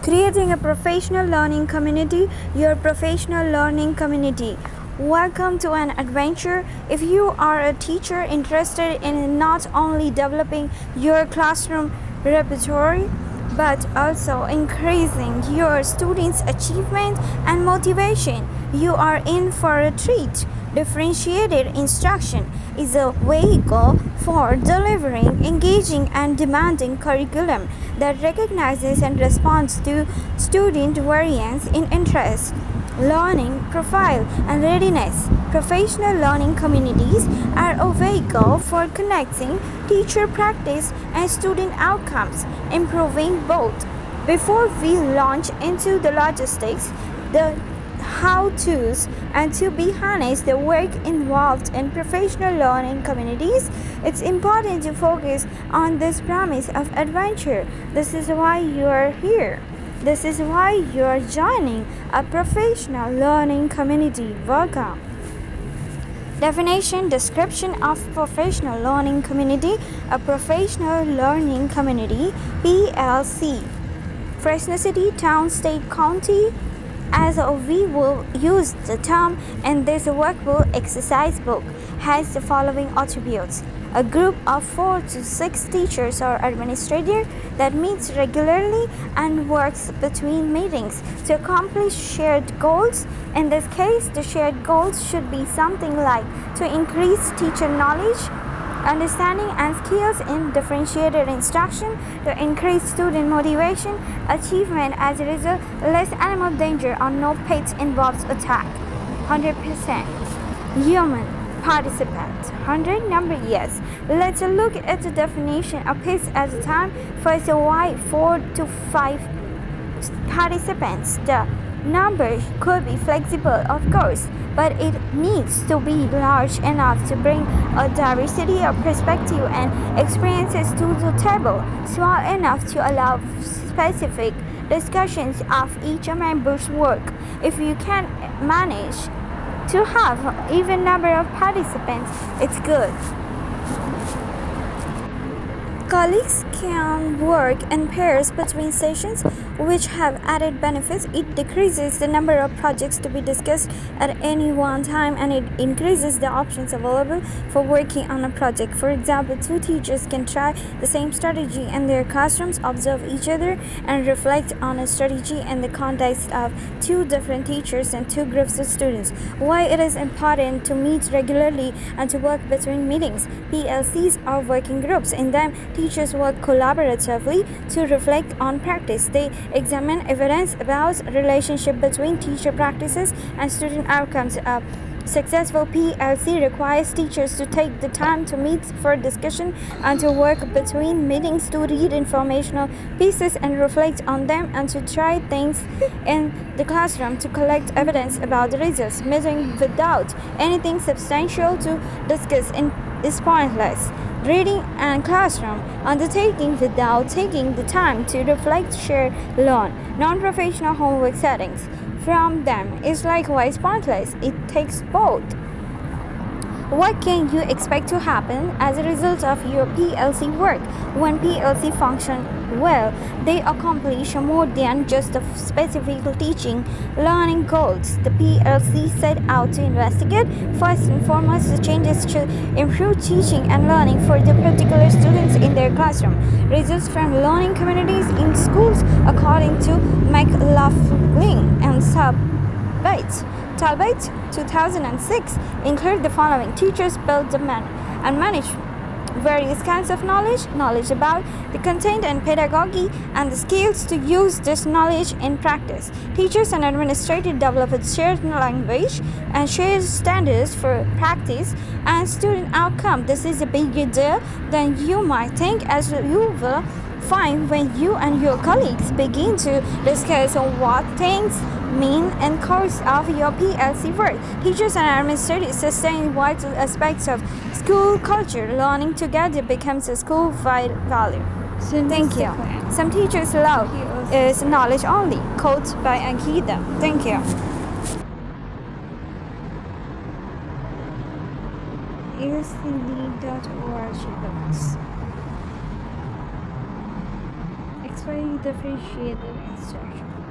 Creating a professional learning community, your professional learning community. Welcome to an adventure. If you are a teacher interested in not only developing your classroom repertoire, but also increasing your students' achievement and motivation, you are in for a treat. Differentiated instruction is a vehicle for delivering engaging and demanding curriculum that recognizes and responds to student variance in interest, learning profile, and readiness. Professional learning communities are a vehicle for connecting teacher practice and student outcomes, improving both. Before we launch into the logistics, the how-tos, and to be honest, the work involved in professional learning communities, it's important to focus on this promise of adventure. This is why you are here. This is why you are joining a professional learning community. Welcome. Definition, description of professional learning community. A professional learning community, PLC. Fresno City, town, state, county, as we will use the term in this workbook exercise book, has the following attributes. A group of 4 to 6 teachers or administrators that meets regularly and works between meetings to accomplish shared goals. In this case, the shared goals should be something like to increase teacher knowledge, understanding and skills in differentiated instruction, to increase student motivation, achievement as a result, less animal danger or no pets involves attack. 100% human participant. 100 number yes. Let's look at the definition a piece at a time. First, why 4 to 5 participants? The number could be flexible, of course, but it needs to be large enough to bring a diversity of perspective and experiences to the table, small enough to allow specific discussions of each member's work. If you can manage to have an even number of participants, it's good. Colleagues can work in pairs between sessions, which have added benefits. It decreases the number of projects to be discussed at any one time, and it increases the options available for working on a project. For example, 2 teachers can try the same strategy in their classrooms, observe each other, and reflect on a strategy in the context of 2 different teachers and 2 groups of students. Why it is important to meet regularly and to work between meetings. PLCs are working groups. In them, teachers work collaboratively to reflect on practice. They examine evidence about relationship between teacher practices and student outcomes. A successful PLC requires teachers to take the time to meet for discussion and to work between meetings, to read informational pieces and reflect on them, and to try things in the classroom to collect evidence about the results. Meeting without anything substantial to discuss is pointless. Reading and classroom undertaking without taking the time to reflect, share, learn. Non-professional homework settings from them is likewise pointless. It takes both. What can you expect to happen as a result of your PLC work? When PLC function well, they accomplish more than just the specific teaching learning goals. The PLC set out to investigate first and foremost the changes to improve teaching and learning for the particular students in their classroom. Results from learning communities in schools, according to McLaughlin and Talbot, 2006, include the following. Teachers build, demand, and manage various kinds of knowledge about the content and pedagogy, and the skills to use this knowledge in practice. Teachers and administrators develop a shared language and shared standards for practice and student outcome. This is a bigger deal than you might think, as you will find when you and your colleagues begin to discuss what things mean in course of your PLC work. Teachers and administrators sustain vital aspects of school culture. Learning together becomes a school-wide value. Thank you. Some teachers love is knowledge only. Quote by Ankita. Thank you. uscd.org books. very differentiated instruction.